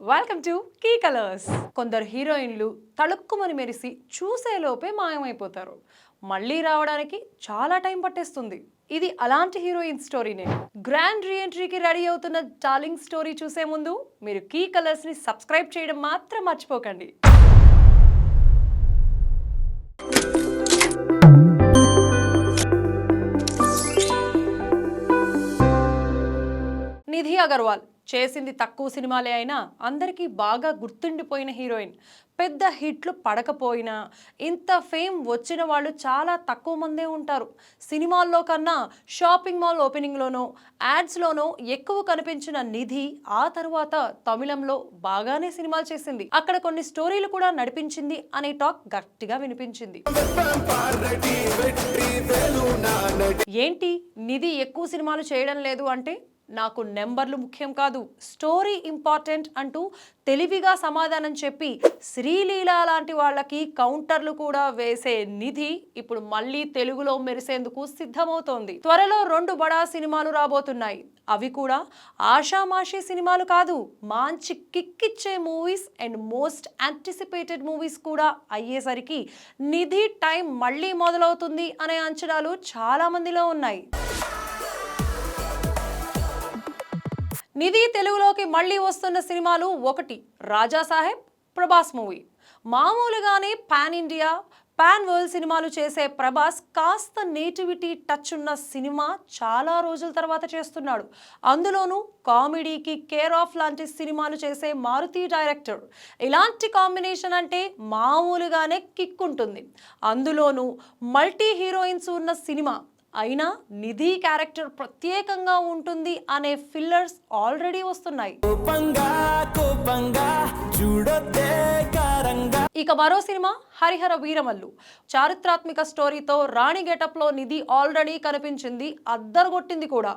Welcome to key colours. కొందరు హీరోయిన్లు తళుక్కుమని మెరిసి చూసేలోపే మాయమైపోతారు. మళ్ళీ రావడానికి చాలా టైం పట్టేస్తుంది. ఇది అలాంటి హీరోయిన్ స్టోరీనే. గ్రాండ్ రీఎంట్రీకి రెడీ అవుతున్న డార్లింగ్ స్టోరీ చూసే ముందు మీరు కీ కలర్స్ ని సబ్స్క్రైబ్ చేయడం మాత్రం మర్చిపోకండి. నిధి అగర్వాల్ చేసింది తక్కువ సినిమాలే అయినా అందరికీ బాగా గుర్తుండిపోయిన హీరోయిన్. పెద్ద హిట్లు పడకపోయినా ఇంత ఫేమ్ వచ్చిన వాళ్ళు చాలా తక్కువ మందే ఉంటారు. సినిమాల్లో కన్నా షాపింగ్ మాల్ ఓపెనింగ్లోనో యాడ్స్లోనో ఎక్కువ కనిపించిన నిధి ఆ తర్వాత తమిళంలో బాగానే సినిమాలు చేసింది. అక్కడ కొన్ని స్టోరీలు కూడా నడిపించింది అనే టాక్ గట్టిగా వినిపించింది. ఏంటి నిధి ఎక్కువ సినిమాలు చేయడం లేదు అంటే, నాకు నెంబర్లు ముఖ్యం కాదు, స్టోరీ ఇంపార్టెంట్ అంటూ తెలివిగా సమాధానం చెప్పి శ్రీలీల లాంటి వాళ్ళకి కౌంటర్లు కూడా వేసే నిధి ఇప్పుడు మళ్ళీ తెలుగులో మెరిసేందుకు సిద్ధమవుతోంది. త్వరలో 2 బడా సినిమాలు రాబోతున్నాయి. అవి కూడా ఆషామాషి సినిమాలు కాదు, మంచి కిక్కిచ్చే movies and most anticipated movies కూడా అయ్యేసరికి నిధి టైం మళ్ళీ మొదలవుతుంది అనే అంచనాలు చాలా మందిలో ఉన్నాయి. నిధి తెలుగులోకి మళ్ళీ వస్తున్న సినిమాలు ఒకటి రాజా సాహెబ్, ప్రభాస్ మూవీ. మామూలుగానే పాన్ ఇండియా పాన్ వరల్డ్ సినిమాలు చేసే ప్రభాస్ కాస్త నేటివిటీ టచ్ ఉన్న సినిమా చాలా రోజుల తర్వాత చేస్తున్నాడు. అందులోనూ కామెడీకి కేర్ ఆఫ్ లాంటి సినిమాలు చేసే మారుతి డైరెక్టర్. ఇలాంటి కాంబినేషన్ అంటే మామూలుగానే కిక్ ఉంటుంది. అందులోనూ మల్టీ హీరోయిన్స్ ఉన్న సినిమా అయినా నిధి క్యారెక్టర్ ప్రత్యేకంగా ఉంటుంది అనే ఫిల్లర్స్ ఆల్రెడీ వస్తున్నాయి. ఇక మరో సినిమా హరిహర వీరమల్లు. చారిత్రాత్మక స్టోరీతో రాణి గెటప్ లో నిధి ఆల్రెడీ కనిపించింది, అద్దరగొట్టింది కూడా.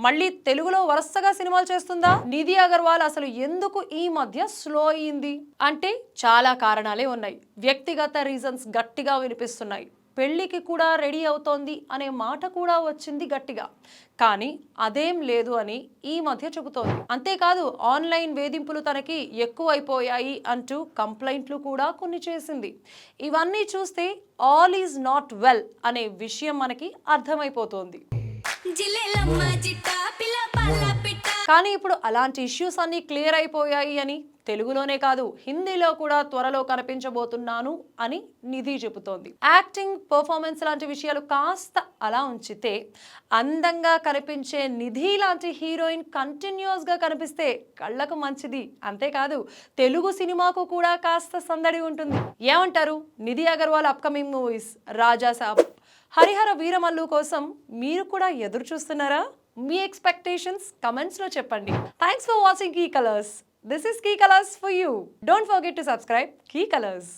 మళ్ళీ తెలుగులో వరుసగా సినిమాలు చేస్తుందా? నిధి అగర్వాల్ అసలు ఎందుకు ఈ మధ్య స్లో అయింది అంటే చాలా కారణాలే ఉన్నాయి. వ్యక్తిగత రీజన్స్ గట్టిగా వినిపిస్తున్నాయి. పెళ్లికి కూడా రెడీ అవుతోంది అనే మాట కూడా వచ్చింది గట్టిగా, కానీ అదేం లేదు అని ఈ మధ్య చెబుతోంది. అంతేకాదు ఆన్లైన్ వేధింపులు తనకి ఎక్కువైపోయాయి అంటూ కంప్లైంట్లు కూడా కొన్ని చేసింది. ఇవన్నీ చూస్తే ఆల్ ఈజ్ నాట్ వెల్ అనే విషయం మనకి అర్థమైపోతోంది. కానీ ఇప్పుడు అలాంటి ఇష్యూస్ అన్ని క్లియర్ అయిపోయాయి అని తెలుగులోనే కాదు హిందీలో కూడా త్వరలో కనిపించబోతున్నాను అని నిధి చెబుతోంది. యాక్టింగ్, పర్ఫార్మెన్స్ లాంటి విషయాలు కాస్త అలా ఉంచితే అందంగా కనిపించే నిధి లాంటి హీరోయిన్ కంటిన్యూస్ గా కనిపిస్తే కళ్ళకు మంచిది. అంతేకాదు తెలుగు సినిమాకు కూడా కాస్త సందడి ఉంటుంది. ఏమంటారు? నిధి అగర్వాల్ అప్కమింగ్ మూవీస్ రాజా సాబ్, హరిహర వీరమల్లు కోసం మీరు కూడా ఎదురు చూస్తున్నారా? మీ ఎక్స్పెక్టేషన్స్ కమెంట్స్ లో చెప్పండి. Thanks for watching Key Colors. This is Key Colors for you. Don't forget to subscribe Key Colors.